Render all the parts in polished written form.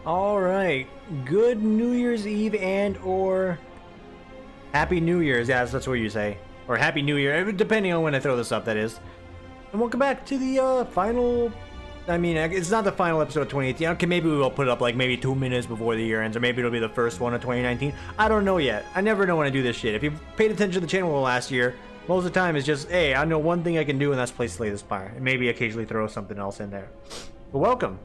All right, good New Year's Eve and or Happy New Year's. Yeah, that's what you say. Or Happy New Year, depending on when I throw this up, that is. And welcome back to the final, I mean, it's not the final episode of 2018. Okay, maybe we'll put it up like maybe 2 minutes before the year ends, or maybe it'll be the first one of 2019. I don't know yet. I never know when I do this shit. If you've paid attention to the channel last year, most of the time it's just, hey, I know one thing I can do, and that's play Slay the Spire. And maybe occasionally throw something else in there. But welcome.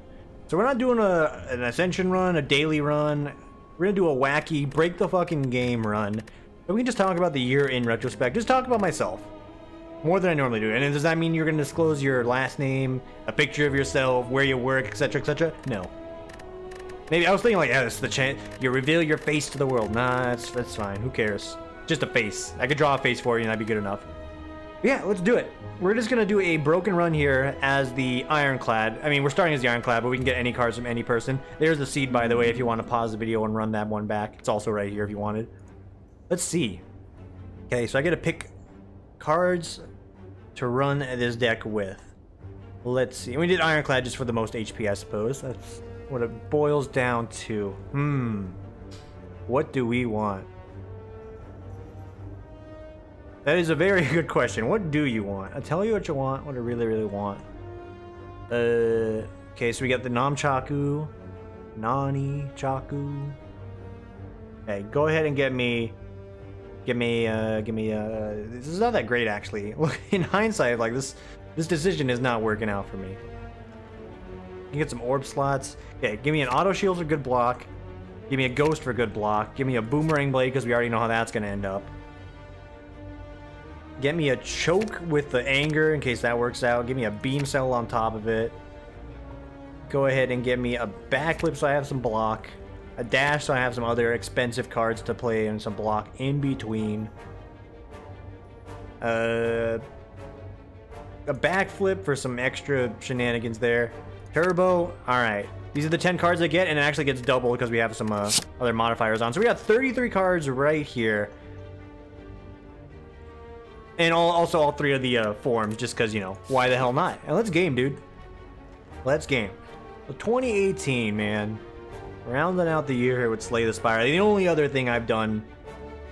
So we're not doing an Ascension run, a daily run. We're gonna do a wacky, break the fucking game run. And we can just talk about the year in retrospect. Just talk about myself. More than I normally do. And does that mean you're gonna disclose your last name, a picture of yourself, where you work, etc., etc.? No. Maybe I was thinking like, yeah, this is the chance you reveal your face to the world. Nah, that's fine. Who cares? Just a face. I could draw a face for you, and that'd be good enough. But yeah, let's do it. We're just gonna do a broken run here as the Ironclad. I mean, we're starting as the Ironclad, but we can get any cards from any person. There's the seed, by the way, if you want to pause the video and run that one back. It's also right here if you wanted. Let's see. Okay, so I get to pick cards to run this deck with. Let's see. We did Ironclad just for the most HP, I suppose. That's what it boils down to. What do we want? That is a very good question. What do you want? I'll tell you what you want, what I really, really want. Okay, so we got the Namchaku, Nani, Chaku. Okay, go ahead and get me, this is not that great, actually. Look, in hindsight, like, this decision is not working out for me. You get some orb slots. Okay, give me an auto shield for good block. Give me a ghost for good block. Give me a boomerang blade, because we already know how that's going to end up. Get me a choke with the anger in case that works out. Give me a beam cell on top of it. Go ahead and get me a backflip so I have some block. A dash so I have some other expensive cards to play and some block in between. A backflip for some extra shenanigans there. Turbo. Alright. These are the 10 cards I get, and it actually gets double because we have some other modifiers on. So we got 33 cards right here. And also all three of the forms, just because, you know, why the hell not? And let's game, dude. Let's game. So 2018, man. Rounding out the year here with Slay the Spire. The only other thing I've done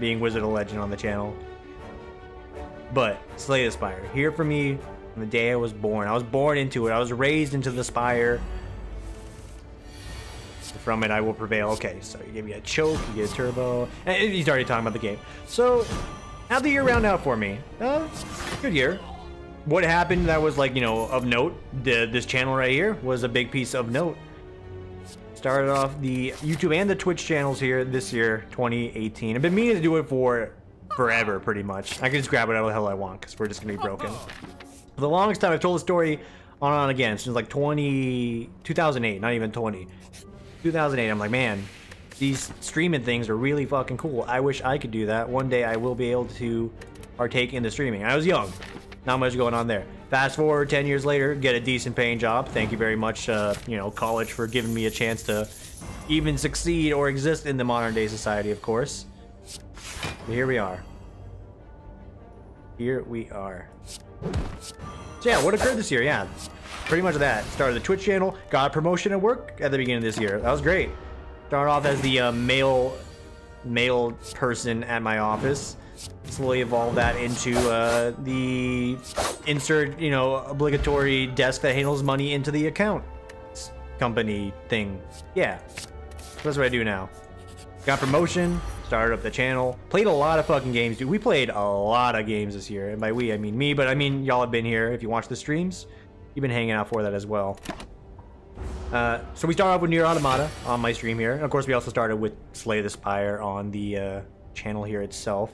being Wizard of Legend on the channel. But Slay the Spire. Here for me from the day I was born. I was born into it. I was raised into the Spire. From it, I will prevail. Okay, so you give me a choke, you get a turbo. And he's already talking about the game. So... how'd the year round out for me? Good year. What happened that was, like, you know, of note, this channel right here was a big piece of note. Started off the YouTube and the Twitch channels here this year, 2018. I've been meaning to do it for forever, pretty much. I can just grab whatever the hell I want, because we're just going to be broken. For the longest time, I've told the story on and on again, since like 2008, not even 20. 2008, I'm like, man, these streaming things are really fucking cool. I wish I could do that. One day I will be able to partake in the streaming. I was young. Not much going on there. Fast forward 10 years later, get a decent paying job. Thank you very much, you know, college, for giving me a chance to even succeed or exist in the modern day society, of course. But here we are. Here we are. So yeah, what occurred this year? Yeah, pretty much that. Started the Twitch channel, got a promotion at work at the beginning of this year. That was great. Started off as the male person at my office. Slowly evolved that into the insert, you know, obligatory desk that handles money into the account company thing. Yeah, that's what I do now. Got promotion, started up the channel, played a lot of fucking games, dude. We played a lot of games this year, and by we I mean me, but I mean y'all have been here. If you watch the streams, you've been hanging out for that as well. So we start off with Nier Automata on my stream here. And of course, we also started with Slay the Spire on the channel here itself.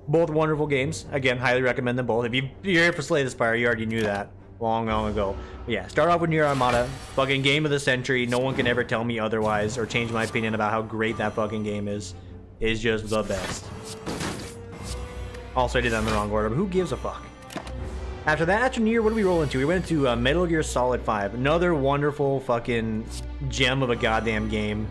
Both wonderful games. Again, highly recommend them both. If you're here for Slay the Spire, you already knew that long ago. But yeah, start off with Nier Automata. Fucking game of the century. No one can ever tell me otherwise or change my opinion about how great that fucking game is. It's just the best. Also, I did that in the wrong order, but who gives a fuck? After that, after Nier, what did we roll into? We went into Metal Gear Solid 5. Another wonderful fucking gem of a goddamn game.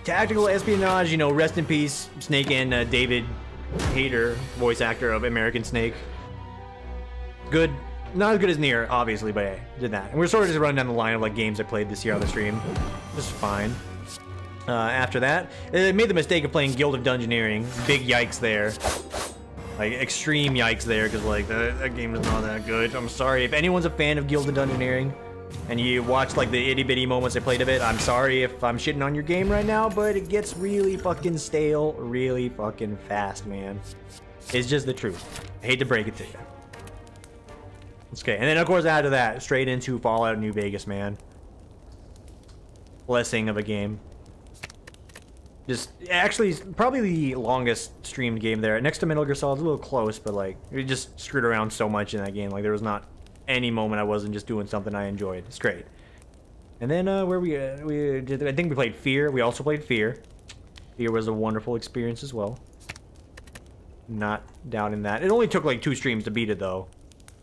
Tactical espionage, you know, rest in peace, Snake and David Hayter, voice actor of American Snake. Good Not as good as Nier, obviously, but hey, did that. And we're sort of just running down the line of like games I played this year on the stream. Just fine. After that, I made the mistake of playing Guild of Dungeoneering. Big yikes there. Like, extreme yikes there, because like, that game is not that good. I'm sorry. If anyone's a fan of Guild of Dungeoneering, and you watch like the itty-bitty moments I played of it, I'm sorry if I'm shitting on your game right now, but it gets really fucking stale really fucking fast, man. It's just the truth. I hate to break it to you. Okay, and then of course after that, straight into Fallout New Vegas, man. Blessing of a game. Just, actually, probably the longest streamed game there. Next to Metal Gear Solid, a little close, but like, we just screwed around so much in that game. Like, there was not any moment I wasn't just doing something I enjoyed. It's great. And then, where we did, I think we played Fear. We also played Fear. Fear was a wonderful experience as well. Not doubting that. It only took like 2 streams to beat it, though.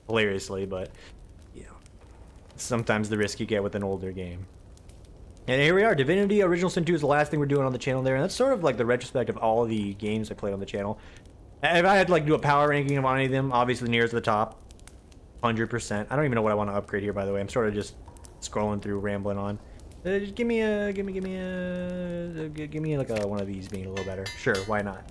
Hilariously, but, you know, sometimes the risk you get with an older game. And here we are. Divinity Original Sin 2 is the last thing we're doing on the channel there, and that's sort of like the retrospective of all the games I played on the channel. If I had to like do a power ranking of any of them, obviously Nier's the top. 100%. I don't even know what I want to upgrade here, by the way. I'm sort of just scrolling through, rambling on. Just give me like one of these being a little better. Sure, why not?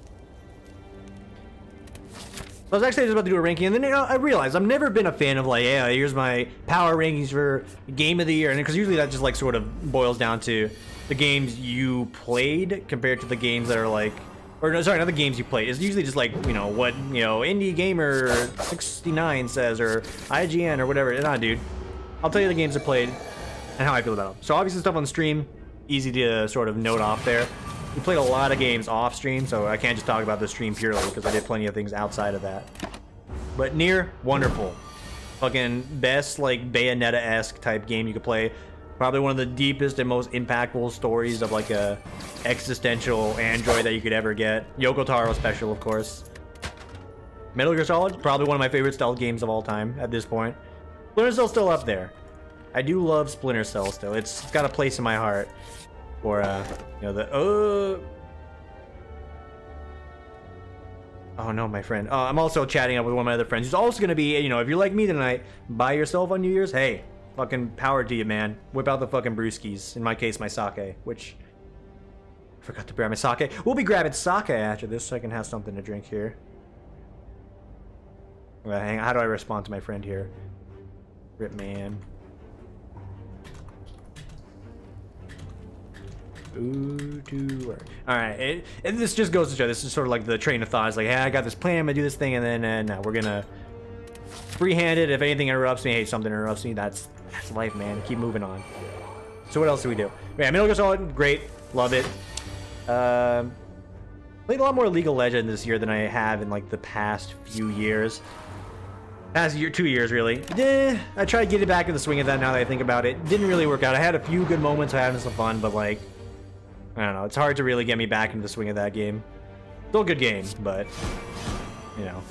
I was actually just about to do a ranking, and then I realized I've never been a fan of like, yeah, here's my power rankings for game of the year, and because usually that just like sort of boils down to the games you played compared to the games that are like, or no, sorry, not the games you played. It's usually just like, you know, what, you know, Indie Gamer 69 says, or IGN or whatever. Nah, dude, I'll tell you the games I played and how I feel about them. So obviously stuff on the stream, easy to sort of note off there. We played a lot of games off stream, so I can't just talk about the stream purely because I did plenty of things outside of that. But Nier, wonderful. Fucking best, like, Bayonetta-esque type game you could play. Probably one of the deepest and most impactful stories of like a existential android that you could ever get. Yoko Taro special, of course. Metal Gear Solid, probably one of my favorite stealth games of all time at this point. Splinter Cell's still up there. I do love Splinter Cell still. It's got a place in my heart. Or, you know, the, oh no, my friend. I'm also chatting up with one of my other friends who's also going to be, you know, if you're like me tonight, by yourself on New Year's, hey, fucking power to you, man. Whip out the fucking brewskis. In my case, my sake, which, I forgot to grab my sake. We'll be grabbing sake after this so I can have something to drink here. Well, hang on, how do I respond to my friend here? Rip, man. Ooh, to work. All right, and this just goes to show. This is sort of like the train of thought. It's like, hey, I got this plan. I'm gonna do this thing, and then now we're gonna freehand it. If anything interrupts me, hey, something interrupts me. That's life, man. Keep moving on. So what else do we do? Yeah, Metal Gear Solid, great, love it. Played a lot more League of Legends this year than I have in like the past few years. Past year, 2 years really. I tried to get it back in the swing of that now that I think about it. Didn't really work out. I had a few good moments, having some fun, but like, I don't know, it's hard to really get me back into the swing of that game. Still a good game, but, you know,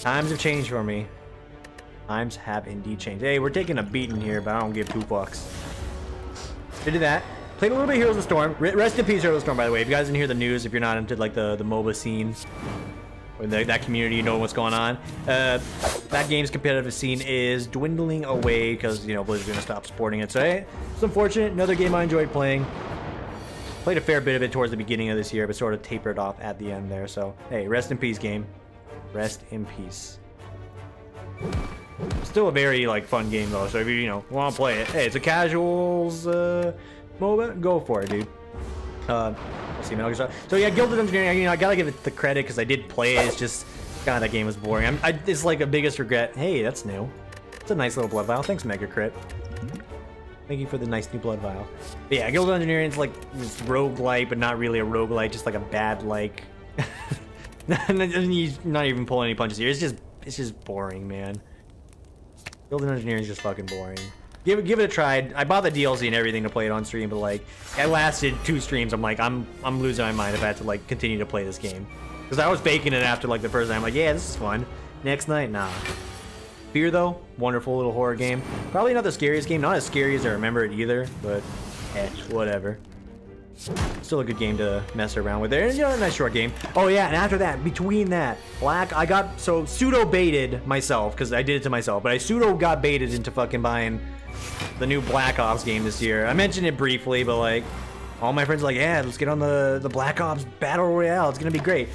times have changed for me. Times have indeed changed. Hey, we're taking a beating here, but I don't give 2 fucks. I did that. Played a little bit of Heroes of the Storm. Rest in peace, Heroes of the Storm, by the way. If you guys didn't hear the news, if you're not into like the MOBA scene, or that community, you know what's going on. That game's competitive scene is dwindling away because, you know, Blizzard's gonna stop supporting it. So hey, it's unfortunate. Another game I enjoyed playing. Played a fair bit of it towards the beginning of this year, but sort of tapered off at the end there. So hey, rest in peace, game. Rest in peace. Still a very like fun game though. So if you want to play it, hey, it's a casuals MOBA. Go for it, dude. Let's see, Metal Gear Solid. So yeah, Guild of Engineering. You know, I gotta give it the credit because I did play it. It's just God, that game was boring. It's like a biggest regret. Hey, that's new. It's a nice little blood vial. Thanks, Mega Crit. Thank you for the nice new blood vial. But yeah, Guild of Engineering is like this roguelike, but not really a roguelike, just like a bad like. He's not even pulling any punches here. It's just boring, man. Guild of Engineering is just fucking boring. Give it a try. I bought the DLC and everything to play it on stream, but like it lasted 2 streams. I'm like, I'm losing my mind if I had to like continue to play this game. Because I was faking it after like the first time. I'm like, yeah, this is fun. Next night, nah. Fear though, wonderful little horror game. Probably not the scariest game. Not as scary as I remember it either, but whatever. Still a good game to mess around with there. And, you know, a nice short game. Oh yeah, and after that, between that, I got so pseudo baited myself because I did it to myself, but I pseudo got baited into fucking buying the new Black Ops game this year. I mentioned it briefly, but like all my friends are like, yeah, let's get on the Black Ops Battle Royale. It's gonna be great.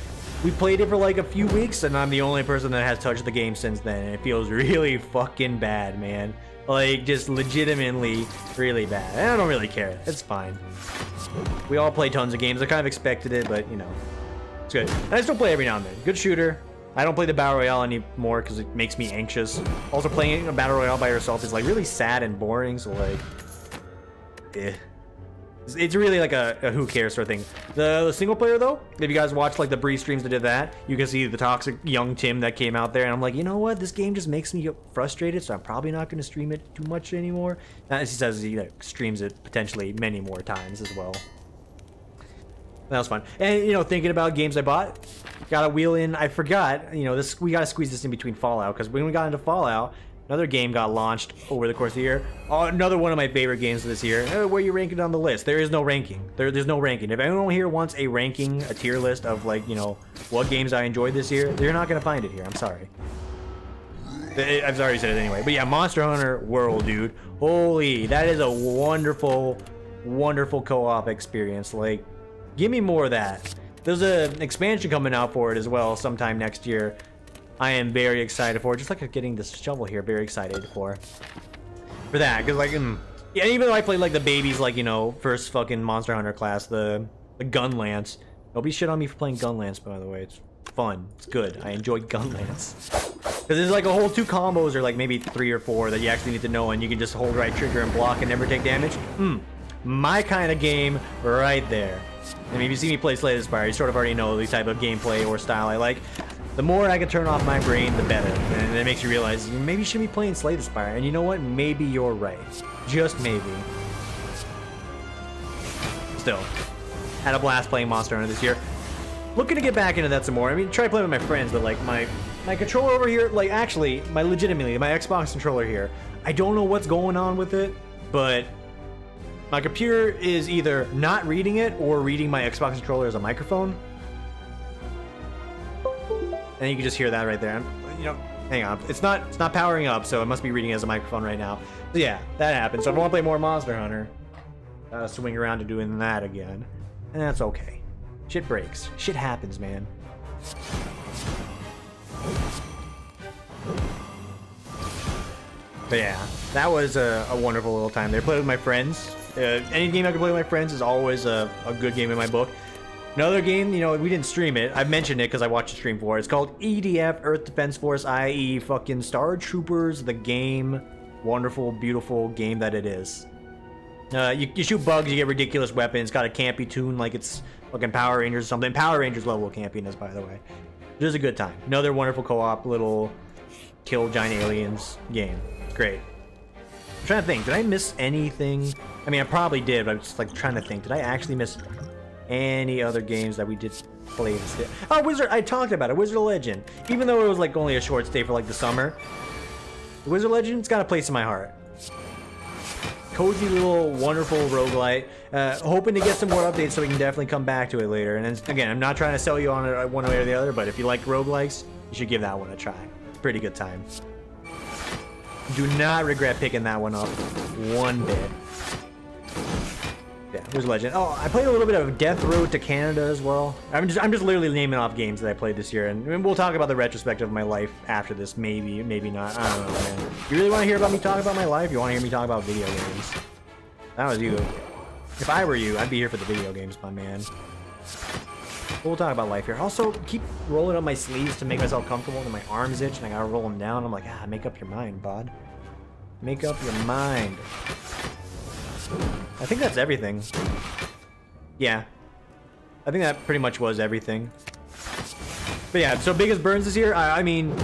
We played it for like a few weeks, and I'm the only person that has touched the game since then, and it feels really fucking bad, man. Like, just legitimately really bad. I don't really care. It's fine. We all play tons of games. I kind of expected it, but, you know, it's good. And I still play every now and then. Good shooter. I don't play the Battle Royale anymore because it makes me anxious. Also, playing a Battle Royale by yourself is, like, really sad and boring, so, like, eh. It's really like a who cares sort of thing. The single player though, if you guys watch like the brief streams that did that, you can see the toxic young Tim that came out there, and I'm like, you know what, this game just makes me frustrated, so I'm probably not going to stream it too much anymore. As he says, he like, streams it potentially many more times as well. That was fun. And you know, thinking about games I bought, gotta wheel in. I forgot, you know, this we gotta squeeze this in between Fallout, because when we got into Fallout, another game got launched over the course of the year. Oh, another one of my favorite games this year. Where you rank it on the list? There is no ranking. There's no ranking. If anyone here wants a ranking, a tier list of like, you know, what games I enjoyed this year, you're not gonna find it here. I'm sorry. I've already said it anyway. But yeah, Monster Hunter World, dude. Holy, that is a wonderful, wonderful co-op experience. Like, give me more of that. There's an expansion coming out for it as well sometime next year. I am very excited for it. Just like getting this shovel here, very excited for that. Because like, yeah, even though I played like the babies, like, you know, first fucking Monster Hunter class, the gun lance. Nobody shit on me for playing gun lance, by the way. It's fun. It's good. I enjoy gun lance. Because there's like a whole 2 combos or like maybe 3 or 4 that you actually need to know, and you can just hold right trigger and block and never take damage. My kind of game right there. I mean, if you see me play Slay the Spire, you sort of already know the type of gameplay or style I like. The more I can turn off my brain, the better. And it makes you realize you maybe shouldn't be playing Slay the Spire. And you know what? Maybe you're right. Just maybe. Still, had a blast playing Monster Hunter this year. Looking to get back into that some more. I mean, try playing with my friends, but like my controller over here, like actually, my Xbox controller here, I don't know what's going on with it, but my computer is either not reading it or reading my Xbox controller as a microphone. And you can just hear that right there. You know, hang on. It's not powering up, so it must be reading it as a microphone right now. So yeah, that happens. So if I want to play more Monster Hunter, swing around to doing that again. And that's okay. Shit breaks. Shit happens, man. But yeah, that was a wonderful little time there. Played with my friends. Any game I can play with my friends is always a good game in my book. Another game, you know, we didn't stream it. I mentioned it because I watched a stream for it. It's called EDF, Earth Defense Force, i.e. fucking Star Troopers, the game. Wonderful, beautiful game that it is. You shoot bugs, you get ridiculous weapons. Got a campy tune like it's fucking Power Rangers or something. Power Rangers level of campiness, by the way. It was a good time. Another wonderful co-op, little kill giant aliens game. Great. I'm trying to think, did I miss anything? I mean, I probably did, but I'm just like trying to think. Did I actually miss any other games that we did play this year? Oh, I talked about it, Wizard of Legend. Even though it was like only a short stay for like the summer, Wizard of Legend, it's got a place in my heart. Cozy little wonderful roguelite. Hoping to get some more updates so we can definitely come back to it later. And then, again, I'm not trying to sell you on it one way or the other, but if you like roguelikes, you should give that one a try. Pretty good time. Do not regret picking that one up one bit. Yeah, Wizard Legend. Oh, I played a little bit of Death Road to Canada as well. I'm just literally naming off games that I played this year, and we'll talk about the retrospective of my life after this. Maybe, maybe not. I don't know, man. You really want to hear about me talk about my life? You want to hear me talk about video games? That was you. If I were you, I'd be here for the video games, my man. But we'll talk about life here. Also, keep rolling up my sleeves to make myself comfortable, and my arms itch, and I gotta roll them down. I'm like, make up your mind, bud. Make up your mind. I think that's everything. Yeah. I think that pretty much was everything. But yeah, so biggest burns this year? I mean,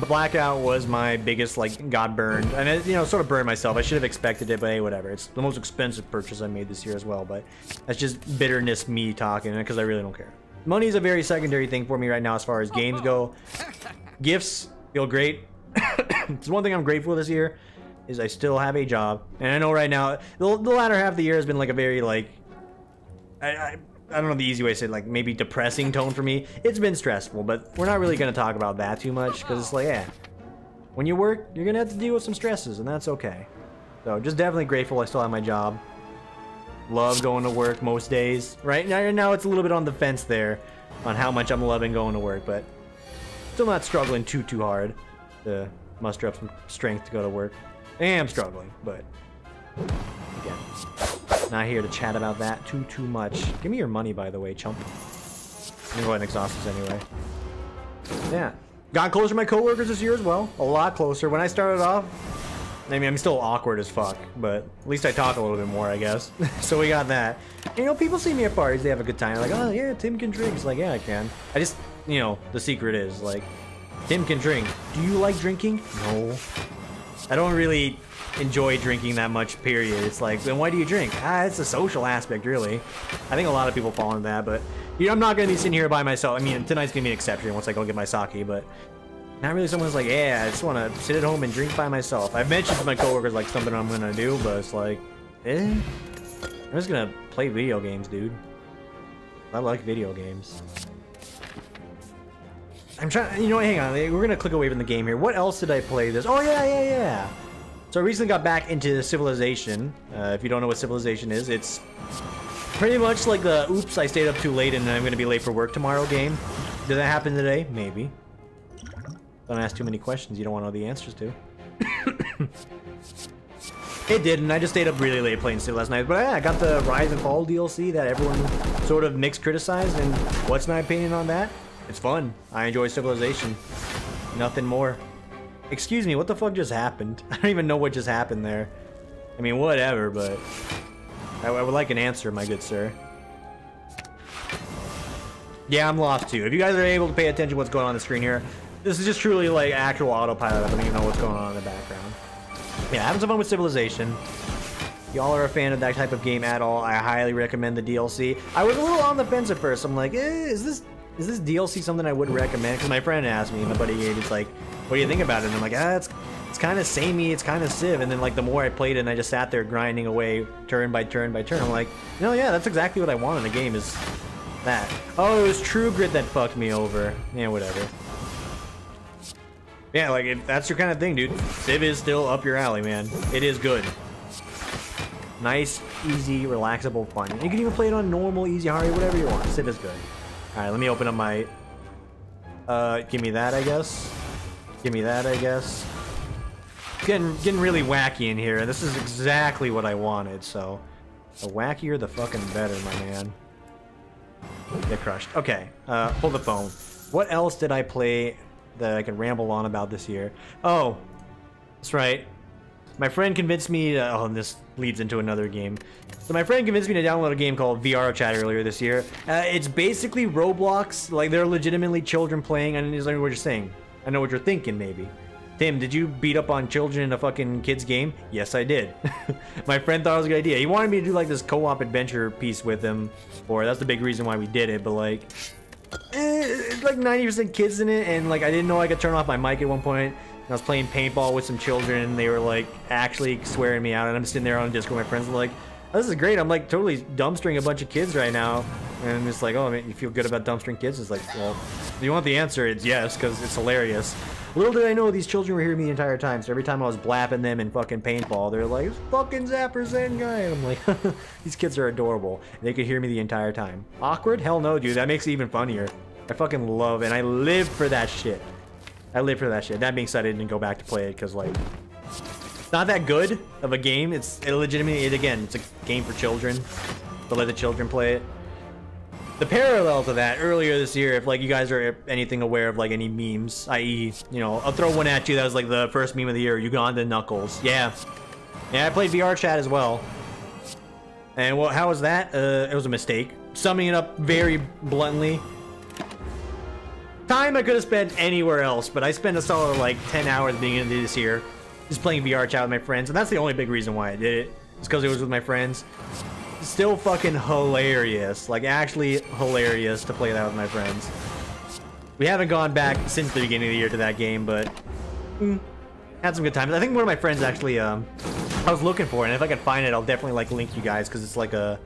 Blackout was my biggest, like, got burned. And it, you know, sort of burned myself. I should have expected it, but hey, whatever. It's the most expensive purchase I made this year as well, but that's just bitterness me talking, because I really don't care. Money is a very secondary thing for me right now as far as games go. Gifts feel great. It's one thing I'm grateful this year. Is I still have a job, and I know right now the latter half of the year has been like a very like I don't know the easy way to say it, like maybe depressing tone for me. It's been stressful, but we're not really going to talk about that too much because it's like, yeah, when you work, you're going to have to deal with some stresses, and that's okay. So just definitely grateful I still have my job. Love going to work most days. Right now it's a little bit on the fence there on how much I'm loving going to work, but still not struggling too hard to muster up some strength to go to work. I am struggling, but again, not here to chat about that too much. Give me your money, by the way, chump. I'm gonna go ahead and exhaust this anyway. Yeah, got closer to my coworkers this year as well. A lot closer. When I started off, I mean, I'm still awkward as fuck, but at least I talk a little bit more, I guess. So we got that. And, you know, people see me at parties, they have a good time. Like, oh yeah, Tim can drink. It's like, yeah, I can. I just, you know, the secret is like, Tim can drink. Do you like drinking? No. I don't really enjoy drinking that much, period. It's like, then why do you drink? It's a social aspect, really. I think a lot of people fall into that, but you know, I'm not going to be sitting here by myself. I mean, tonight's going to be an exception once I go get my sake, but not really someone's like, yeah, I just want to sit at home and drink by myself. I've mentioned to my coworkers like something I'm going to do, but it's like, I'm just going to play video games, dude. I like video games. I'm trying, you know what, hang on, we're gonna click away from the game here. What else did I play this? Oh yeah. So I recently got back into Civilization. If you don't know what Civilization is, it's pretty much like the oops, I stayed up too late and I'm gonna be late for work tomorrow game. Did that happen today? Maybe. Don't ask too many questions you don't want to know the answers to. It didn't. I just stayed up really late playing Civ last night. But yeah, I got the Rise and Fall DLC that everyone sort of mixed criticized, and what's my opinion on that? It's fun. I enjoy Civilization. Nothing more. Excuse me, what the fuck just happened? I don't even know what just happened there. I mean, whatever, but I would like an answer, my good sir. Yeah, I'm lost too. If you guys are able to pay attention to what's going on the screen here, this is just truly like actual autopilot. I don't even know what's going on in the background. Yeah, having some fun with Civilization. Y'all are a fan of that type of game at all, I highly recommend the DLC. I was a little on the fence at first. I'm like, is this DLC something I would recommend? Because my friend asked me, my buddy Gabe, it's like, what do you think about it? And I'm like, it's kind of samey, it's kind of Civ. And then like the more I played it and I just sat there grinding away turn by turn by turn, I'm like, no, yeah, that's exactly what I want in a game is that. Oh, it was True Grit that fucked me over. Yeah, whatever. Yeah, like if that's your kind of thing, dude, Civ is still up your alley, man. It is good. Nice, easy, relaxable fun. You can even play it on normal, easy, hard, whatever you want. Civ is good. Alright, let me open up my... give me that, I guess. Give me that, I guess. Getting really wacky in here, and this is exactly what I wanted, so... The wackier, the fucking better, my man. Get crushed. Okay, hold the phone. What else did I play that I can ramble on about this year? Oh, that's right. My friend convinced me to, oh, and this leads into another game. So my friend convinced me to download a game called VR Chat earlier this year. It's basically Roblox, like they're legitimately children playing, and he's like, what you're saying. I know what you're thinking, maybe. Tim, did you beat up on children in a fucking kid's game? Yes, I did. My friend thought it was a good idea. He wanted me to do like this co-op adventure piece with him, or that's the big reason why we did it, but like, it's like 90% kids in it, and like I didn't know I could turn off my mic at one point. I was playing paintball with some children, and they were like actually swearing me out, and I'm sitting there on Discord with my friends, and like, oh, this is great. I'm like totally dumpstering a bunch of kids right now, and it's like, oh, man, you feel good about dumpstering kids? It's like, well, if you want the answer, it's yes, because it's hilarious. Little did I know these children were hearing me the entire time, so every time I was blapping them in fucking paintball, they're like, fucking Zapper Zen guy, and I'm like, these kids are adorable. And they could hear me the entire time. Awkward? Hell no, dude. That makes it even funnier. I fucking love it, and I live for that shit. I live for that shit. That being said, I didn't go back to play it because, like, it's not that good of a game. It's illegitimately, again, it's a game for children. To let the children play it. The parallel to that, earlier this year, if, like, you guys are anything aware of, like, any memes, i.e., you know, I'll throw one at you that was, like, the first meme of the year, Uganda Knuckles. Yeah. Yeah, I played VR Chat as well. And, well, how was that? It was a mistake. Summing it up very bluntly. Time I could have spent anywhere else, but I spent a solid like 10 hours being into this year just playing VR Chat with my friends, and that's the only big reason why I did it. It's because it was with my friends. Still fucking hilarious, like actually hilarious to play that with my friends. We haven't gone back since the beginning of the year to that game, but had some good times. I think one of my friends actually I was looking for it, and if I can find it, I'll definitely like link you guys, because it's like a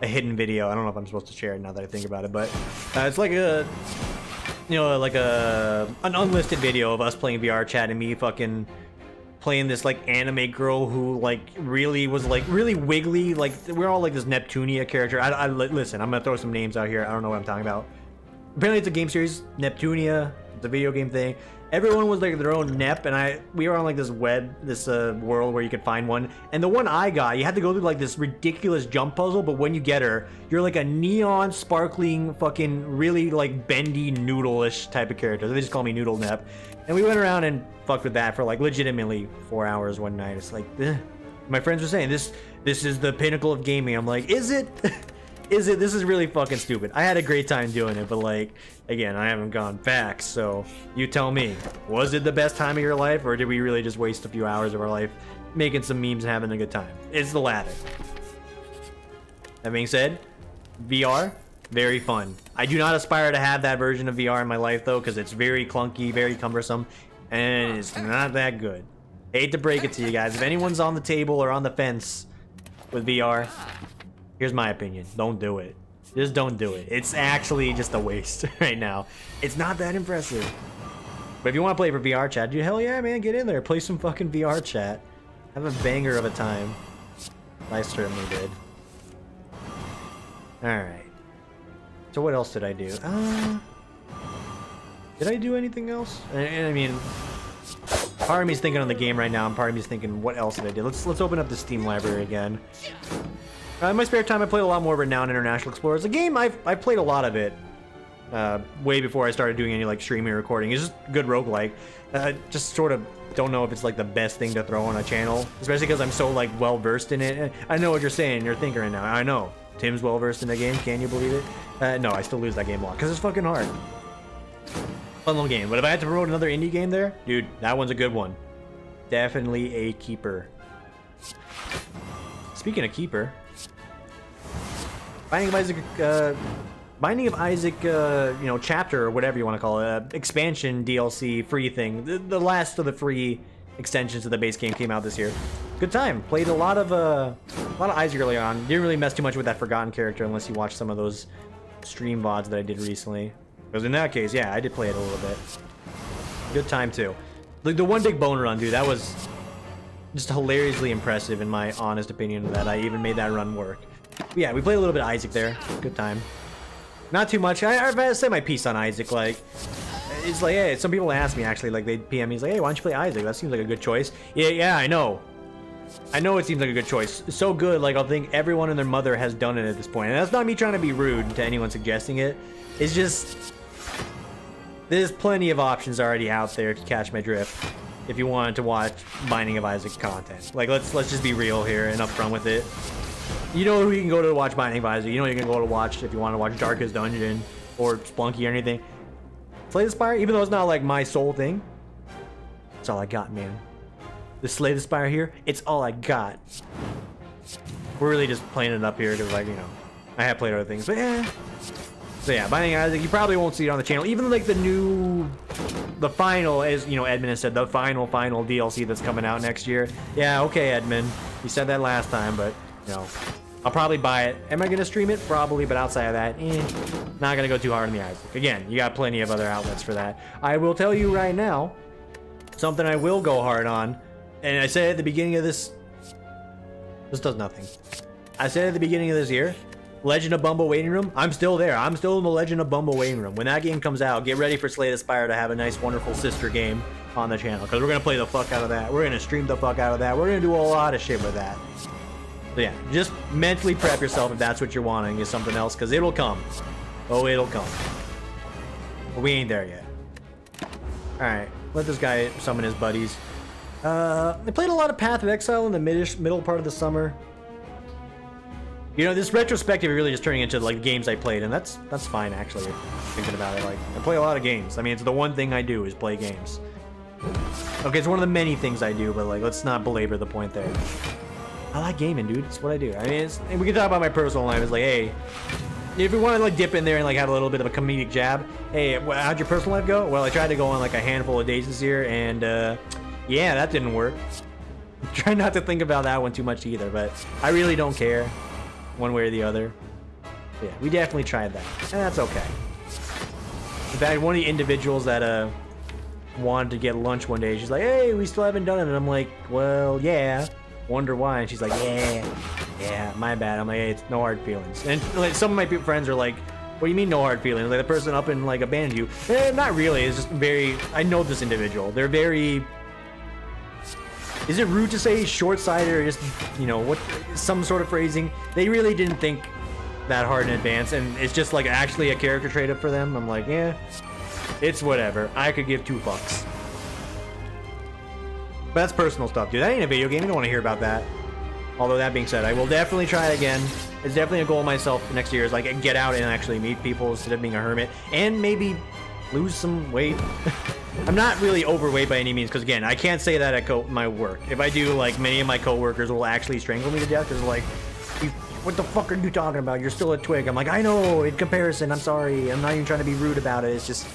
a hidden video. I don't know if I'm supposed to share it now that I think about it, but it's like a, you know, like an unlisted video of us playing VR chat and me fucking playing this like anime girl who like really was like really wiggly. Like we're all like this Neptunia character. Listen, I'm gonna throw some names out here. I don't know what I'm talking about. Apparently it's a game series, Neptunia. It's a video game thing. Everyone was like their own Nep, and we were on like this world where you could find one. And the one I got, you had to go through like this ridiculous jump puzzle, but when you get her, you're like a neon, sparkling, fucking really like bendy, noodle-ish type of character. They just call me Noodle Nep. And we went around and fucked with that for like legitimately 4 hours one night. It's like, my friends were saying this is the pinnacle of gaming. I'm like, is it? Is it? This is really fucking stupid. I had a great time doing it, but like, again, I haven't gone back, so you tell me. Was it the best time of your life, or did we really just waste a few hours of our life making some memes and having a good time? It's the latter. That being said, VR, very fun. I do not aspire to have that version of VR in my life, though, because it's very clunky, very cumbersome, and it's not that good. Hate to break it to you guys. If anyone's on the table or on the fence with VR, here's my opinion. Don't do it. Just don't do it. It's actually just a waste right now. It's not that impressive. But if you want to play for VR chat, dude, hell yeah, man, get in there. Play some fucking VR chat. Have a banger of a time. I certainly did. Alright. So what else did I do? Did I do anything else? I mean, part of me's thinking on the game right now, and part of me's thinking, what else did I do? Let's open up the Steam library again. In my spare time, I played a lot more Renowned International Explorers. A game I played a lot of it way before I started doing any like streaming or recording. It's just good roguelike. Just sort of don't know if it's like the best thing to throw on a channel, especially because I'm so like well versed in it. I know what you're saying. You're thinking right now. I know Tim's well versed in the game. Can you believe it? No, I still lose that game a lot because it's fucking hard. Fun little game. But if I had to promote another indie game there, dude, that one's a good one. Definitely a keeper. Speaking of keeper. Binding of Isaac, you know, chapter or whatever you want to call it, expansion DLC free thing. The last of the free extensions to the base game came out this year. Good time. Played a lot of Isaac early on. Didn't really mess too much with that forgotten character unless you watch some of those stream VODs that I did recently. Because in that case, yeah, I did play it a little bit. Good time too. Like the one big bone run, dude, that was just hilariously impressive in my honest opinion that I even made that run work. But yeah, we played a little bit of Isaac there. Good time. Not too much. I've had to say my piece on Isaac. Like, it's like, hey, some people ask me actually, like they PM me, like, hey, why don't you play Isaac? That seems like a good choice. Yeah, I know. I know it seems like a good choice. So good, like I'll think everyone and their mother has done it at this point. And that's not me trying to be rude to anyone suggesting it. It's just there's plenty of options already out there to catch my drift. If you wanted to watch Binding of Isaac content, like let's just be real here and upfront with it. You know who you can go to watch Binding of Isaac. You know you can go to watch if you want to watch Darkest Dungeon or Splunky or anything. Slay the Spire, even though it's not like my sole thing, it's all I got, man. The Slay the Spire here, it's all I got. We're really just playing it up here because, like, you know, I have played other things, but yeah. So yeah, Binding of Isaac, you probably won't see it on the channel. Even like the final, as you know, Edmund has said, the final DLC that's coming out next year. Yeah, okay, Edmund, you said that last time, but you know, I'll probably buy it. Am I gonna stream it? Probably, but outside of that, not gonna go too hard on the Isaac. Again, you got plenty of other outlets for that. I will tell you right now, something I will go hard on, and I said at the beginning of this does nothing. I said at the beginning of this year, Legend of Bumble Waiting Room, I'm still there. I'm still in the Legend of Bumble Waiting Room. When that game comes out, get ready for Slay the Spire to have a nice, wonderful sister game on the channel, because we're gonna play the fuck out of that. We're gonna stream the fuck out of that. We're gonna do a lot of shit with that. So yeah, just mentally prep yourself if that's what you're wanting is something else, because it'll come. Oh, it'll come. But we ain't there yet. Alright, let this guy summon his buddies. I played a lot of Path of Exile in the middle part of the summer. You know, this retrospective is really just turning into like games I played, and that's fine actually, thinking about it. Like, I play a lot of games. I mean, it's the one thing I do is play games. Okay, it's one of the many things I do, but like, let's not belabor the point there. I like gaming, dude. It's what I do. I mean, and we can talk about my personal life. It's like, hey, if you want to like dip in there and like have a little bit of a comedic jab, hey, how'd your personal life go? Well, I tried to go on like a handful of dates this year, and yeah, that didn't work. Try not to think about that one too much either, but I really don't care. one way or the other. Yeah, we definitely tried that, and that's okay. In fact, one of the individuals that wanted to get lunch one day, she's like, hey, we still haven't done it, and I'm like, well, yeah, wonder why, and she's like, yeah, my bad. I'm like, hey, it's no hard feelings. And like, some of my friends are like, what do you mean no hard feelings? Like the person up and like abandoned you. Not really, it's just very, I know this individual, they're very, is it rude to say short-sighted or just, you know, what, some sort of phrasing? They really didn't think that hard in advance, and it's just like actually a character trait up for them. I'm like, yeah, it's whatever. I could give 2 fucks. But that's personal stuff, dude. That ain't a video game. You don't want to hear about that. Although that being said, I will definitely try it again. It's definitely a goal of myself next year is like get out and actually meet people instead of being a hermit, and maybe lose some weight. I'm not really overweight by any means, because again, I can't say that at my work. If I do, like, many of my coworkers will actually strangle me to death because like, what the fuck are you talking about? You're still a twig. I'm like, I know, in comparison, I'm sorry. I'm not even trying to be rude about it. It's just,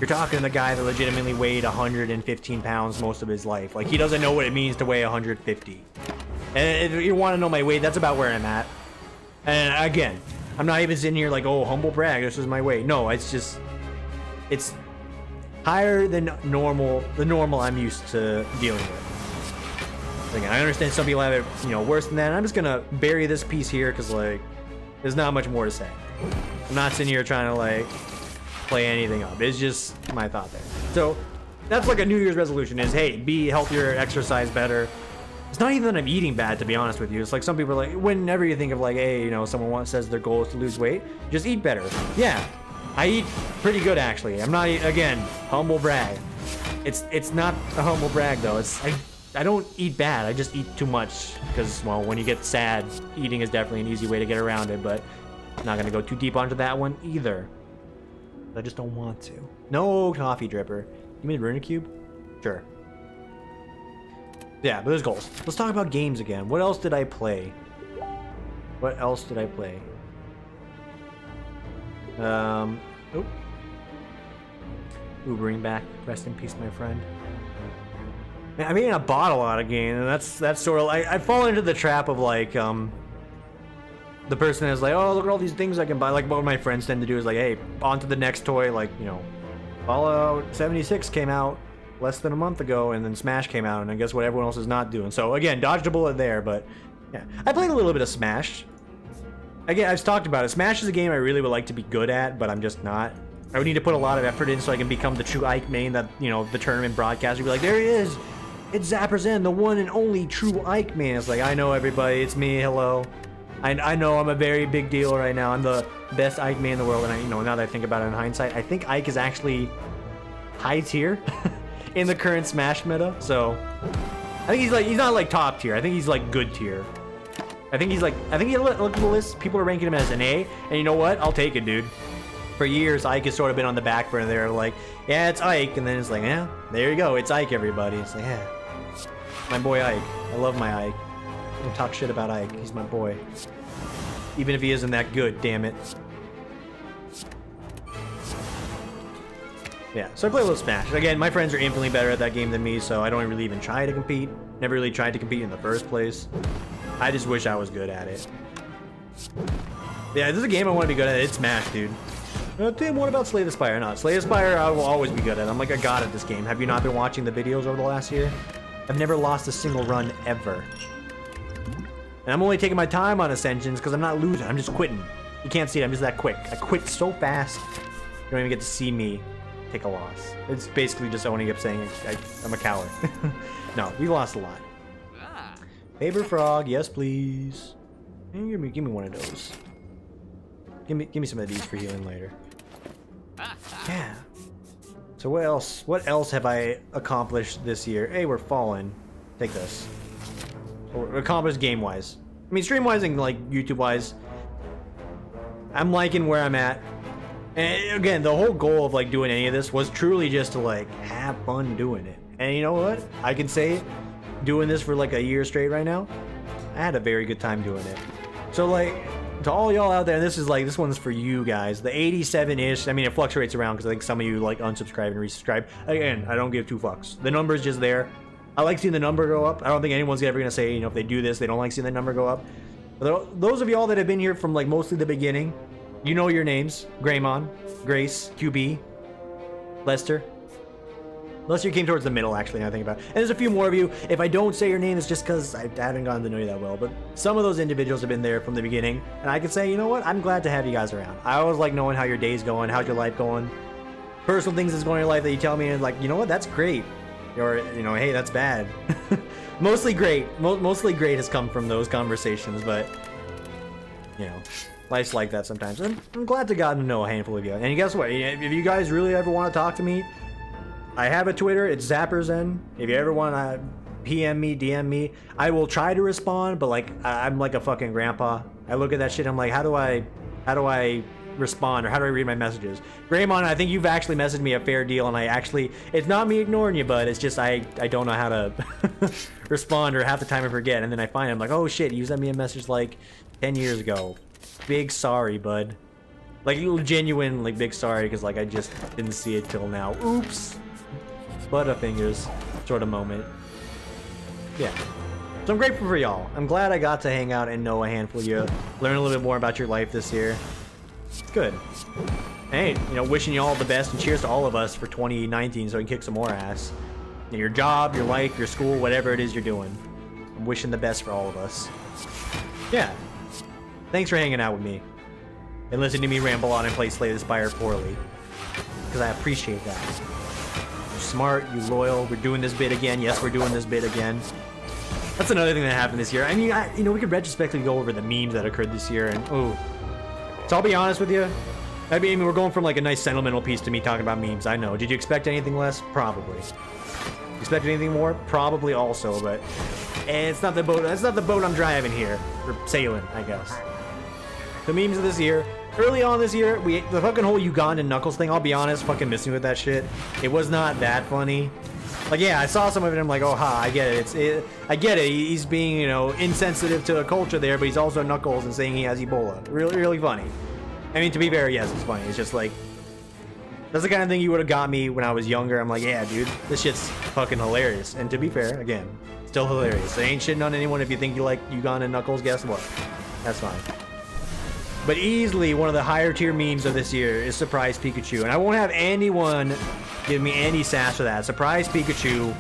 you're talking to the guy that legitimately weighed 115 pounds most of his life. Like, he doesn't know what it means to weigh 150. And if you want to know my weight, that's about where I'm at. And again, I'm not even sitting here like, oh, humble brag, this is my weight. No, it's just, it's higher than normal, the normal I'm used to dealing with. Again, I understand some people have it, you know, worse than that. And I'm just gonna bury this piece here because, like, there's not much more to say. I'm not sitting here trying to, like, play anything up. It's just my thought there. So that's like a New Year's resolution is, hey, be healthier, exercise better. It's not even that I'm eating bad, to be honest with you. It's like some people are like, whenever you think of like, hey, you know, someone says their goal is to lose weight, just eat better. Yeah, I eat pretty good actually. I'm not, again, humble brag. It's not a humble brag though. It's I don't eat bad. I just eat too much because, well, when you get sad, eating is definitely an easy way to get around it. But I'm not gonna go too deep onto that one either. I just don't want to. No coffee dripper. Give me the Runa Cube? Sure. Yeah, but there's goals. Let's talk about games again. What else did I play? What else did I play? Oh. Ubering back. Rest in peace, my friend. Man, I mean, I bought a lot of games, and that's sort of like, I fall into the trap of like, the person is like, oh, look at all these things I can buy. Like, what my friends tend to do is like, hey, on to the next toy. Like, you know, Fallout 76 came out less than a month ago, and then Smash came out, and I guess what everyone else is not doing. So again, dodged a bullet there, but yeah, I played a little bit of Smash. Again, I've talked about it. Smash is a game I really would like to be good at, but I'm just not. I would need to put a lot of effort in so I can become the true Ike main that, you know, the tournament broadcaster would be like, there he is. It's Zapper Zen, the one and only true Ike man. It's like, I know everybody, it's me, hello. I know I'm a very big deal right now. I'm the best Ike man in the world, and you know, now that I think about it in hindsight, I think Ike is actually high tier in the current Smash meta. So I think he's not like top tier. I think he's like good tier. I think look at the list. People are ranking him as an A, and you know what? I'll take it, dude. For years, Ike has sort of been on the back burner there, like, yeah, it's Ike, and then it's like, yeah, there you go, it's Ike, everybody. It's like, yeah, my boy Ike. I love my Ike. Don't talk shit about Ike. He's my boy. Even if he isn't that good, damn it. Yeah, so I play a little Smash. Again, my friends are infinitely better at that game than me, so I don't really even try to compete. Never really tried to compete in the first place. I just wish I was good at it. Yeah, this is a game I want to be good at. It's Smash, dude. Tim, what about Slay the Spire? No, Slay the Spire I will always be good at. I'm like a god at this game. Have you not been watching the videos over the last year? I've never lost a single run ever. And I'm only taking my time on Ascensions because I'm not losing. I'm just quitting. You can't see it. I'm just that quick. I quit so fast. You don't even get to see me take a loss. It's basically just owning up saying I'm a coward. No, we lost a lot. Paper Frog, yes please. And give me one of those. Give me some of these for healing later. Yeah. So what else? What else have I accomplished this year? Hey, we're falling. Take this. Or accomplished game-wise. I mean, stream-wise and like YouTube-wise, I'm liking where I'm at. And again, the whole goal of like doing any of this was truly just to like have fun doing it. And you know what? I can say, doing this for like a year straight right now, I had a very good time doing it. So like, to all y'all out there, this one's for you guys. The 87-ish, I mean, it fluctuates around because I think some of you like unsubscribe and resubscribe. Again, I don't give two fucks. The number's just there. I like seeing the number go up. I don't think anyone's ever gonna say, you know, if they do this, they don't like seeing the number go up. Those of y'all that have been here from like mostly the beginning, you know your names. Greymon, Grace, QB, Lester. Lester came towards the middle, actually, now I think about it. And there's a few more of you. If I don't say your name, it's just because I haven't gotten to know you that well. But some of those individuals have been there from the beginning. And I can say, you know what? I'm glad to have you guys around. I always like knowing how your day's going, how's your life going. Personal things that's going in your life that you tell me, and like, you know what? That's great. Or, you know, hey, that's bad. Mostly great. Mostly great has come from those conversations, but, you know, life's like that sometimes. And I'm glad to God to know a handful of you. And guess what? If you guys really ever want to talk to me, I have a Twitter. It's ZapperZen. If you ever want to PM me, DM me, I will try to respond, but, like, I'm like a fucking grandpa. I look at that shit, I'm like, how do I respond, or how do I read my messages? Greymon, I think you've actually messaged me a fair deal, and I actually, it's not me ignoring you, but it's just I don't know how to respond, or half the time I forget, and then I find I'm like, oh shit, you sent me a message like 10 years ago. Big sorry, bud. Like, genuine, like, big sorry, because like I just didn't see it till now. Oops. Butterfingers sort of moment. Yeah. So I'm grateful for y'all. I'm glad I got to hang out and know a handful of you, learn a little bit more about your life this year. It's good. Hey, you know, wishing you all the best, and cheers to all of us for 2019 so we can kick some more ass. In your job, your life, your school, whatever it is you're doing. I'm wishing the best for all of us. Yeah. Thanks for hanging out with me. And listening to me ramble on and play Slay the Spire poorly. Because I appreciate that. You're smart, you're loyal, we're doing this bit again. Yes, we're doing this bit again. That's another thing that happened this year. I mean, you know, we could retrospectively go over the memes that occurred this year, and ooh. So I'll be honest with you. I mean, we're going from like a nice sentimental piece to me talking about memes. I know. Did you expect anything less? Probably. Expect anything more? Probably also, but it's not the boat. That's not the boat I'm driving here, or sailing, I guess. The memes of this year. Early on this year, the fucking whole Ugandan Knuckles thing. I'll be honest, fucking missing with that shit. It was not that funny. Like, yeah, I saw some of it, and I'm like, oh, ha, I get it. I get it. He's being, you know, insensitive to a culture there, but he's also Knuckles and saying he has Ebola. Really, really funny. I mean, to be fair, yes, it's funny. It's just like, that's the kind of thing you would have got me when I was younger. I'm like, yeah, dude, this shit's fucking hilarious. And to be fair, again, still hilarious. I ain't shitting on anyone. If you think you like Ugandan Knuckles, guess what? That's fine. But easily one of the higher tier memes of this year is Surprise Pikachu. And I won't have anyone give me any sass for that. Surprise Pikachu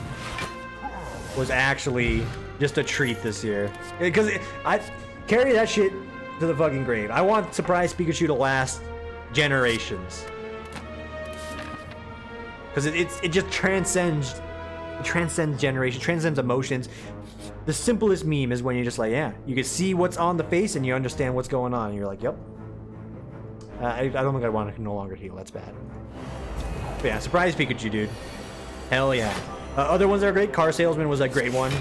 was actually just a treat this year. Because I carry that shit to the fucking grave. I want Surprise Pikachu to last generations. Because it just transcends generations, transcends emotions. The simplest meme is when you're just like, yeah, you can see what's on the face and you understand what's going on. And you're like, yep. I don't think I want to no longer heal. That's bad. But yeah, Surprise Pikachu, dude. Hell yeah. Other ones that are great. Car Salesman was a great one.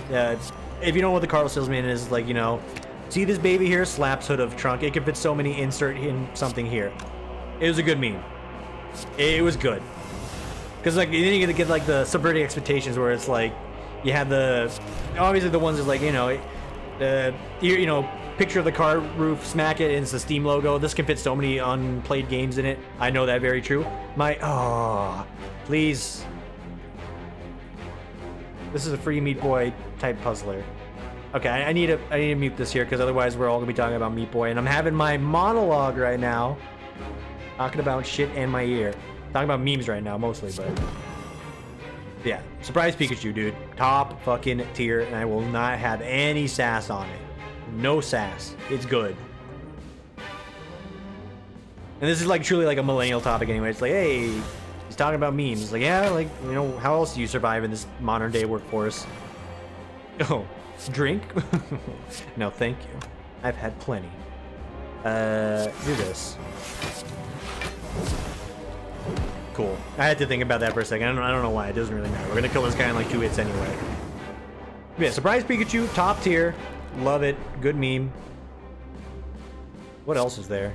If you know what the Car Salesman is, like, you know, see this baby here? Slaps hood of trunk. It can fit so many, insert in something here. It was a good meme. It was good. Because, like, then you're going to get, like, the subverting expectations where it's like, you have the, obviously the ones that's like, you know, picture of the car roof, smack it, and it's the Steam logo. This can fit so many unplayed games in it. I know that very true. Oh, please. This is a free Meat Boy type puzzler. Okay, I need to mute this here because otherwise we're all gonna be talking about Meat Boy, and I'm having my monologue right now, talking about shit in my ear, talking about memes right now mostly, but. Yeah, Surprise Pikachu, dude. Top fucking tier, and I will not have any sass on it. No sass. It's good. And this is like truly like a millennial topic anyway. It's like, hey, he's talking about memes. It's like, yeah, like, you know, how else do you survive in this modern day workforce? Oh, drink? No, thank you. I've had plenty. Do this. Cool. I had to think about that for a second. I don't know why. It doesn't really matter. We're gonna kill this guy in like 2 hits anyway. Yeah, Surprise Pikachu, top tier. Love it. Good meme. What else is there?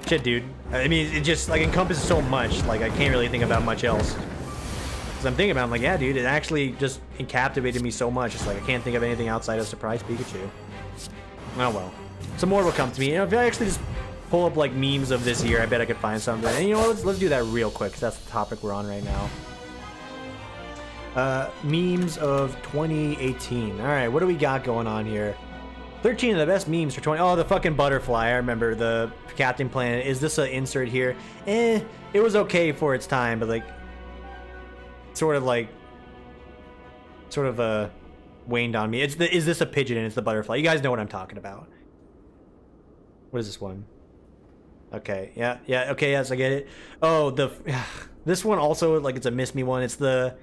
Shit, dude. I mean, it just like encompasses so much. Like, I can't really think about much else. Because I'm thinking about it, I'm like, yeah, dude, it actually just captivated me so much. It's like I can't think of anything outside of Surprise Pikachu. Oh well. Some more will come to me. You know, if I actually just pull up like memes of this year, I bet I could find something. And you know what, let's do that real quick, because that's the topic we're on right now. Memes of 2018. All right, what do we got going on here? 13 of the best memes for 20. Oh, the fucking butterfly. I remember the Captain Planet. Is this an insert here? It was okay for its time, but like, sort of waned on me. Is this a pigeon and it's the butterfly? You guys know what I'm talking about. What is this one? Okay, yeah, okay, yes, I get it. Oh, this one also, like, it's a miss me one. It's the,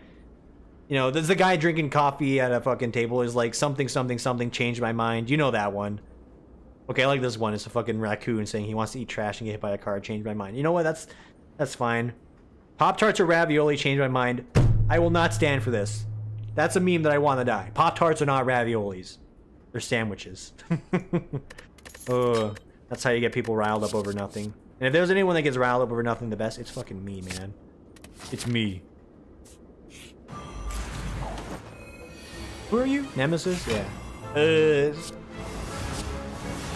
you know, there's the guy drinking coffee at a fucking table is like something changed my mind. You know that one. Okay, I like this one. It's a fucking raccoon saying he wants to eat trash and get hit by a car. Changed my mind. You know what? That's fine. Pop-Tarts or ravioli changed my mind. I will not stand for this. That's a meme that I want to die. Pop-Tarts are not raviolis. They're sandwiches. Oh, that's how you get people riled up over nothing. And if there's anyone that gets riled up over nothing the best, it's fucking me, man. It's me. Who are you? Nemesis? Yeah.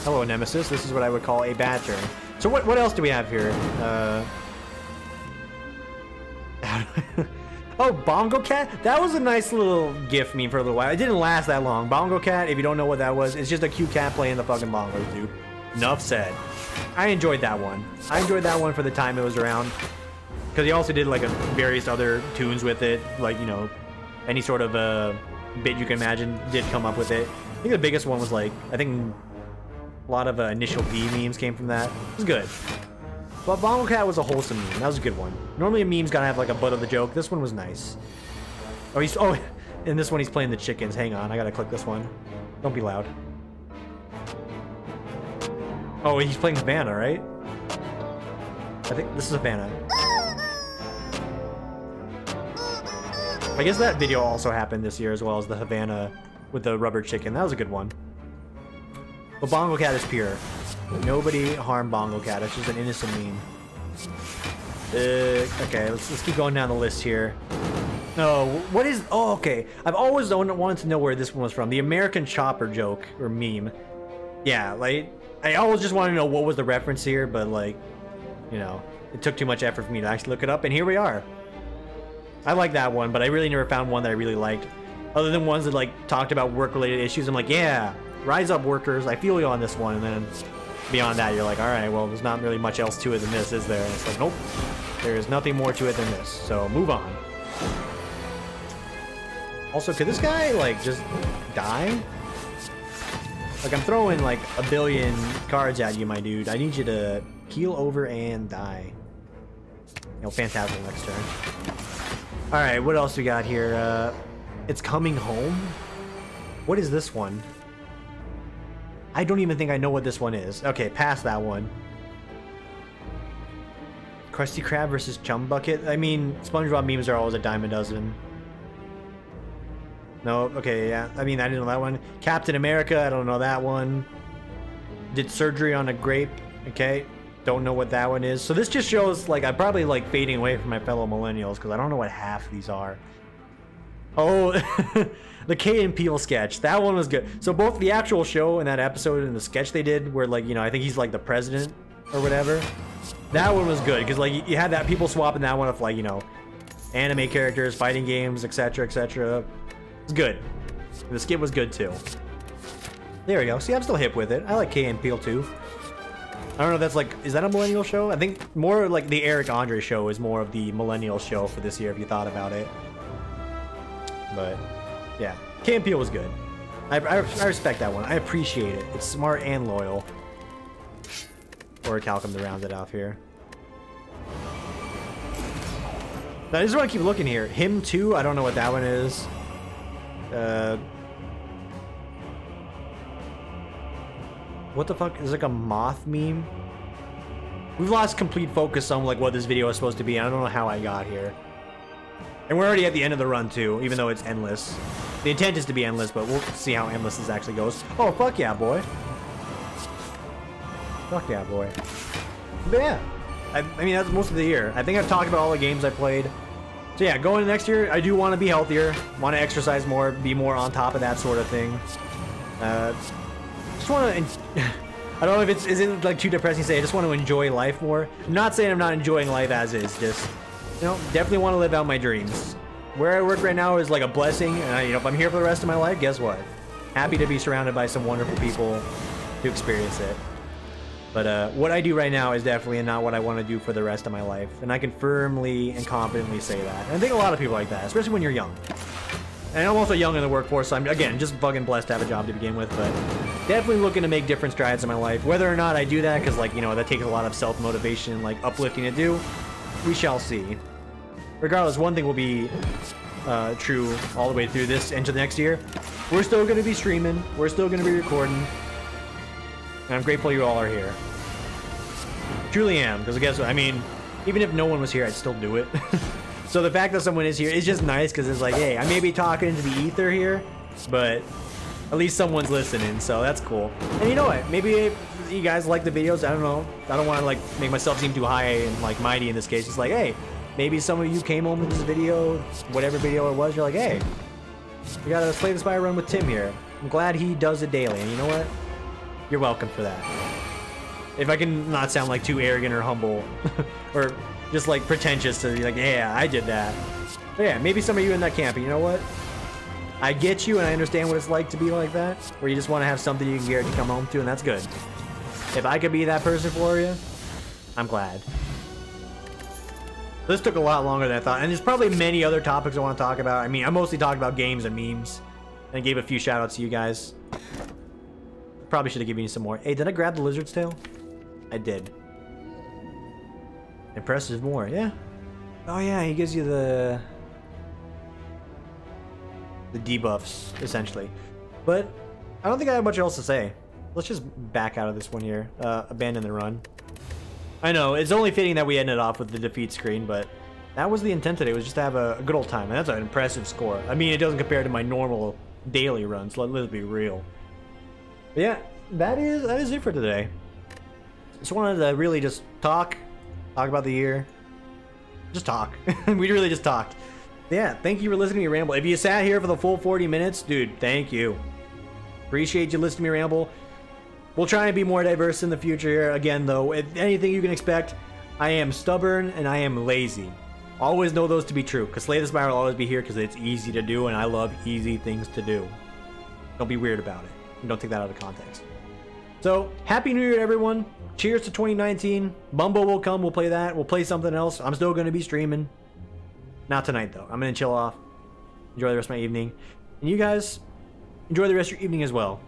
Hello, Nemesis. This is what I would call a bad turn. So what else do we have here? Oh, Bongo Cat? That was a nice little GIF meme for a little while. It didn't last that long. Bongo Cat, if you don't know what that was, it's just a cute cat playing the fucking bongos, dude. Enough said. I enjoyed that one. I enjoyed that one for the time it was around. Because he also did like various other tunes with it. Like, you know, any sort of bit you can imagine did come up with it. I think the biggest one was like, I think a lot of initial D memes came from that. It was good. But Bongo Cat was a wholesome meme. That was a good one. Normally a meme's gotta have like a butt of the joke. This one was nice. Oh, in this one he's playing the chickens. Hang on, I gotta click this one. Don't be loud. Oh, he's playing Havana, right? I think this is Havana. I guess that video also happened this year as well as the Havana with the rubber chicken. That was a good one. But Bongo Cat is pure. Nobody harm Bongo Cat. It's just an innocent meme. Okay, let's keep going down the list here. Oh, what is... Oh, okay. I've always wanted to know where this one was from. The American Chopper joke, or meme. Yeah, like... I always just wanted to know what was the reference here, but like... You know, it took too much effort for me to actually look it up, and here we are. I like that one, but I really never found one that I really liked. Other than ones that like talked about work-related issues. I'm like, yeah, rise up workers. I feel you on this one, and then... Beyond that, you're like, alright, well, there's not really much else to it than this, is there? And it's like, nope. There is nothing more to it than this. So, move on. Also, could this guy, like, just die? Like, I'm throwing, like, a billion cards at you, my dude. I need you to keel over and die. You know, fantastic next turn. Alright, what else we got here? It's Coming Home? What is this one? I don't even think I know what this one is. Okay, past that one. Krusty Krab versus Chum Bucket? I mean, SpongeBob memes are always a dime a dozen. No, okay, yeah. I mean, I didn't know that one. Captain America, I don't know that one. Did surgery on a grape. Okay, don't know what that one is. So this just shows, like, I'm probably, like, fading away from my fellow millennials because I don't know what half these are. Oh... The Key and Peele sketch, that one was good. So both the actual show and that episode and the sketch they did where, like, you know, I think he's like the president or whatever. That one was good because, like, you had that people swapping that one with, like, you know, anime characters, fighting games, etc, etc. It's good. The skit was good too. There we go. See, I'm still hip with it. I like Key and Peele too. I don't know if that's like, is that a millennial show? I think more like the Eric Andre show is more of the millennial show for this year if you thought about it. But... yeah, Key and Peele was good. I respect that one. I appreciate it. It's smart and loyal. Or Calcum to round it off here. Now, I just want to keep looking here. Him too. I don't know what that one is. What the fuck? Is like a moth meme? We've lost complete focus on like what this video is supposed to be. I don't know how I got here. And we're already at the end of the run too, even though it's endless. The intent is to be endless, but we'll see how endless this actually goes. Oh, fuck yeah, boy. Fuck yeah, boy. But yeah, I mean, that's most of the year. I think I've talked about all the games I played. So yeah, going into next year, I do want to be healthier, want to exercise more, be more on top of that sort of thing. Just want to... I don't know if is it like too depressing to say, I just want to enjoy life more. I'm not saying I'm not enjoying life as is, just... You know, definitely want to live out my dreams. where I work right now is like a blessing, and you know, if I'm here for the rest of my life, guess what? Happy to be surrounded by some wonderful people to experience it. But what I do right now is definitely not what I want to do for the rest of my life, and I can firmly and confidently say that. And I think a lot of people like that, especially when you're young. And I'm also young in the workforce, so I'm, again, just fucking blessed to have a job to begin with, but definitely looking to make different strides in my life. Whether or not I do that, because, like, you know, that takes a lot of self-motivation and, like, uplifting to do, we shall see. Regardless, one thing will be true all the way through this into the next year. We're still going to be streaming. We're still going to be recording. And I'm grateful you all are here. Truly am, because I guess, I mean, even if no one was here, I'd still do it. So the fact that someone is here is just nice, because it's like, hey, I may be talking into the ether here, but at least someone's listening, so that's cool. And you know what? Maybe if you guys like the videos, I don't know. I don't want to, like, make myself seem too high and, like, mighty in this case. It's like, hey, maybe some of you came home with this video, whatever video it was, you're like, hey, we got a Slay the Spire run with Tim here. I'm glad he does it daily, and you know what? You're welcome for that. If I can not sound like too arrogant or humble, or just like pretentious to be like, yeah, I did that. But yeah, maybe some of you in that camp, and you know what? I get you, and I understand what it's like to be like that, where you just want to have something you can guarantee come home to, and that's good. If I could be that person for you, I'm glad. This took a lot longer than I thought, and there's probably many other topics I want to talk about. I mean, I mostly talked about games and memes, and gave a few shout-outs to you guys. Probably should have given you some more. Hey, did I grab the lizard's tail? I did. Impressive more, yeah. Oh yeah, he gives you the debuffs, essentially. But I don't think I have much else to say. Let's just back out of this one here. Abandon the run. I know, it's only fitting that we ended off with the defeat screen, but that was the intent today, was just to have a good old time. And that's an impressive score. I mean, it doesn't compare to my normal daily runs, let's be real. But yeah, that is it for today. Just wanted to really just talk about the year. Just talk. We really just talked. Yeah, thank you for listening to me ramble. If you sat here for the full 40 minutes, dude, thank you. Appreciate you listening to me ramble. We'll try and be more diverse in the future here. Again, though, if anything you can expect, I am stubborn and I am lazy. Always know those to be true, because Slay the Spire will always be here because it's easy to do, and I love easy things to do. Don't be weird about it. Don't take that out of context. So, Happy New Year to everyone. Cheers to 2019. Bumbo will come. We'll play that. We'll play something else. I'm still going to be streaming. Not tonight, though. I'm going to chill off. Enjoy the rest of my evening. And you guys, enjoy the rest of your evening as well.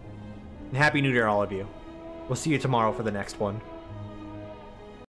And Happy New Year, all of you. We'll see you tomorrow for the next one.